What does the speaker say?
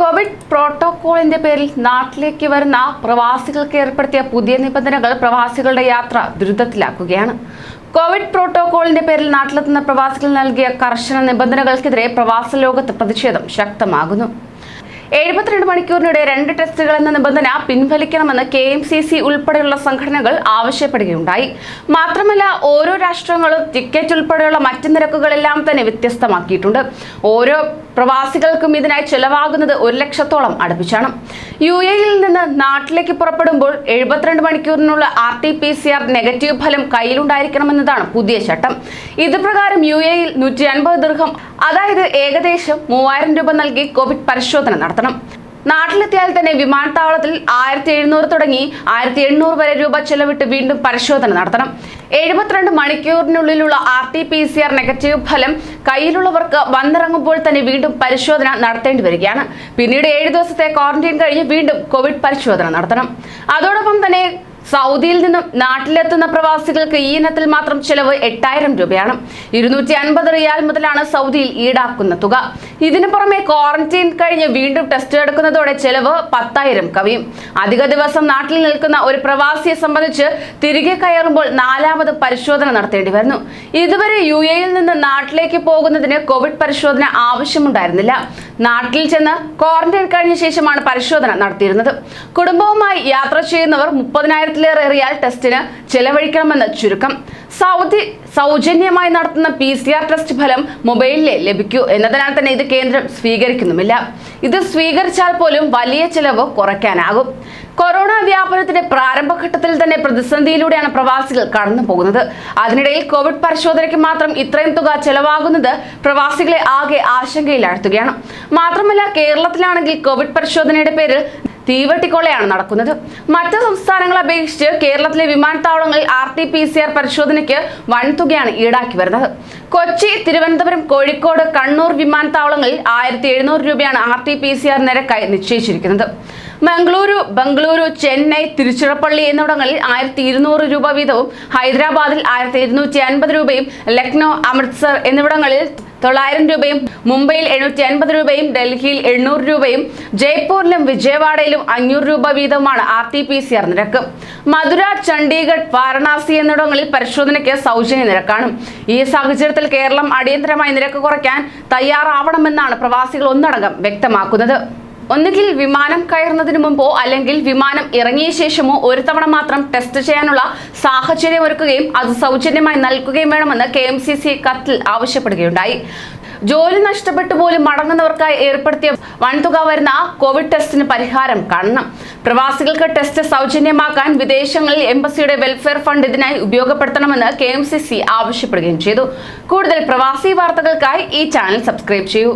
Covid പ്രോട്ടോകോളിന്റെ പേരിൽ നാട്ടിലേക്ക് വരുന്ന പ്രവാസികൾക്ക് ഏർപ്പെടുത്തിയ പുതിയ നിബന്ധനകൾ പ്രവാസികളുടെ യാത്ര ദുരിതത്തിലാക്കുകയാണ്. കോവിഡ് പ്രോട്ടോകോളിന്റെ പേരിൽ നാട്ടിലെത്തുന്ന പ്രവാസികൾ നൽകിയ കർശന നിബന്ധനകൾക്കെതിരെ പ്രവാസ ലോകത്ത് പ്രതിഷേധം ശക്തമാകുന്നു. 72 മണിക്കൂറിനിടെ 2 ടെസ്റ്റുകൾ എന്ന നിബന്ധന പിൻവലിക്കണമെന്ന് KMCC ഉൾപ്പെടെയുള്ള സംഘടനകൾ ആവശ്യപ്പെടുകയുണ്ടായി. മാത്രമല്ല, ഓരോ രാഷ്ട്രങ്ങളും ടിക്കറ്റ് ഉൾപ്പെടെയുള്ള മറ്റ് നിരക്കുകളെല്ലാം തന്നെ വ്യത്യസ്തമാക്കിയിട്ടുണ്ട്. ഓരോ പ്രവാസികൾക്കും ഇതിനായി ചെലവാകുന്നത് 1 ലക്ഷത്തോളം അടുപ്പിച്ചാണ്. UAE-യിൽ നിന്ന് നാട്ടിലേക്ക് പുറപ്പെടുമ്പോൾ 72 മണിക്കൂറിനുള്ള RT-PCR നെഗറ്റീവ് ഫലം കയ്യിലുണ്ടായിരിക്കണമെന്നതാണ് പുതിയ ചട്ടം. ഇത് പ്രകാരം UAE-യിൽ 150 ദിർഹം, അതായത് ഏകദേശം 3000 രൂപ നൽകി കോവിഡ് പരിശോധന നടത്തണം. നാട്ടിലെത്തിയാൽ തന്നെ വിമാനത്താവളത്തിൽ 1700 തുടങ്ങി 1800 വരെ രൂപ ചെലവിട്ട് വീണ്ടും പരിശോധന നടത്തണം. 72 മണിക്കൂറിനുള്ളിലുള്ള RT-PCR നെഗറ്റീവ് ഫലം കയ്യിലുള്ളവർക്ക് വന്നിറങ്ങുമ്പോൾ തന്നെ വീണ്ടും പരിശോധന നടത്തേണ്ടി വരികയാണ്. പിന്നീട് 7 ദിവസത്തെ ക്വാറന്റൈൻ കഴിഞ്ഞ് വീണ്ടും കോവിഡ് പരിശോധന നടത്തണം. അതോടൊപ്പം തന്നെ സൗദിയിൽ നിന്നും നാട്ടിലെത്തുന്ന പ്രവാസികൾക്ക് ഈ ഇനത്തിൽ മാത്രം ചെലവ് 8000 രൂപയാണ്. 250 റിയാൽ മുതലാണ് സൗദിയിൽ ഈടാക്കുന്ന തുക. ഇതിനു പുറമെ ക്വാറന്റൈൻ കഴിഞ്ഞ് വീണ്ടും ടെസ്റ്റ് എടുക്കുന്നതോടെ ചെലവ് 10000 കവിയും. അധിക ദിവസം നാട്ടിൽ നിൽക്കുന്ന ഒരു പ്രവാസിയെ സംബന്ധിച്ച് തിരികെ കയറുമ്പോൾ 4ാമത് പരിശോധന നടത്തേണ്ടി വരുന്നു. ഇതുവരെ UAE-യിൽ നിന്ന് നാട്ടിലേക്ക് പോകുന്നതിന് കോവിഡ് പരിശോധന ആവശ്യമുണ്ടായിരുന്നില്ല. നാട്ടിൽ ചെന്ന് ക്വാറന്റൈൻ കഴിഞ്ഞ ശേഷമാണ് പരിശോധന നടത്തിയിരുന്നത്. കുടുംബവുമായി യാത്ര ചെയ്യുന്നവർ 30,000-ലേറെ റിയാൽ ടെസ്റ്റിന് ചെലവഴിക്കണമെന്ന് ചുരുക്കം. സൗദി സൗജന്യമായി നടത്തുന്ന PCR ടെസ്റ്റ് ഫലം മൊബൈലിലെ ലഭിക്കൂ എന്നതിനാൽ തന്നെ ഇത് കേന്ദ്രം സ്വീകരിക്കുന്നുമില്ല. ഇത് സ്വീകരിച്ചാൽ പോലും വലിയ ചെലവ് കുറയ്ക്കാനാകും. കൊറോണ വ്യാപനത്തിന്റെ പ്രാരംഭഘട്ടത്തിൽ തന്നെ പ്രതിസന്ധിയിലൂടെയാണ് പ്രവാസികൾ കടന്നു പോകുന്നത്. അതിനിടയിൽ കോവിഡ് പരിശോധനയ്ക്ക് മാത്രം ഇത്രയും തുക ചെലവാകുന്നത് പ്രവാസികളെ ആകെ ആശങ്കയിലാഴ്ത്തുകയാണ്. മാത്രമല്ല, കേരളത്തിലാണെങ്കിൽ കോവിഡ് പരിശോധനയുടെ പേരിൽ തീവട്ടിക്കൊള്ളയാണ് നടക്കുന്നത്. മറ്റ് സംസ്ഥാനങ്ങളെ അപേക്ഷിച്ച് കേരളത്തിലെ വിമാനത്താവളങ്ങളിൽ RT-PCR പരിശോധനയ്ക്ക് വൻതുകയാണ് ഈടാക്കി വരുന്നത്. കൊച്ചി, തിരുവനന്തപുരം, കോഴിക്കോട്, കണ്ണൂർ വിമാനത്താവളങ്ങളിൽ 1700 രൂപയാണ് RT-PCR നിരക്കായി നിശ്ചയിച്ചിരിക്കുന്നത്. ബംഗളൂരു, ചെന്നൈ, തിരുച്ചിറപ്പള്ളി എന്നിവിടങ്ങളിൽ 1200 രൂപ വീതവും, ഹൈദരാബാദിൽ 1250 രൂപയും, ലക്നോ, അമൃത്സർ എന്നിവിടങ്ങളിൽ 900 രൂപയും, മുംബൈയിൽ 750 രൂപയും, ഡൽഹിയിൽ 800 രൂപയും, ജയ്പൂരിലും വിജയവാഡയിലും 500 രൂപ വീതവുമാണ് RT-PCR നിരക്ക്. മധുര, ചണ്ഡീഗഡ്, വാരണാസി എന്നിവിടങ്ങളിൽ പരിശോധനയ്ക്ക് സൗജന്യ നിരക്കാണ്. ഈ സാഹചര്യത്തിൽ കേരളം അടിയന്തരമായി നിരക്ക് കുറയ്ക്കാൻ തയ്യാറാവണമെന്നാണ് പ്രവാസികൾ ഒന്നടങ്കം വ്യക്തമാക്കുന്നത്. ഒന്നുകിൽ വിമാനം കയറുന്നതിന് മുമ്പോ അല്ലെങ്കിൽ വിമാനം ഇറങ്ങിയ ശേഷമോ ഒരു തവണ മാത്രം ടെസ്റ്റ് ചെയ്യാനുള്ള സാഹചര്യം ഒരുക്കുകയും അത് സൗജന്യമായി നൽകുകയും വേണമെന്ന് KMCC കത്തിൽ ആവശ്യപ്പെടുകയുണ്ടായി. ജോലി നഷ്ടപ്പെട്ടു പോലും മടങ്ങുന്നവർക്കായി ഏർപ്പെടുത്തിയ വൻതുക വരുന്ന കോവിഡ് ടെസ്റ്റിന് പരിഹാരം കാണണം. പ്രവാസികൾക്ക് ടെസ്റ്റ് സൗജന്യമാക്കാൻ വിദേശങ്ങളിൽ എംബസിയുടെ വെൽഫെയർ ഫണ്ട് ഇതിനായി ഉപയോഗപ്പെടുത്തണമെന്ന് KMCC ആവശ്യപ്പെടുകയും ചെയ്തു. കൂടുതൽ പ്രവാസി വാർത്തകൾക്കായി ഈ ചാനൽ സബ്സ്ക്രൈബ് ചെയ്യൂ.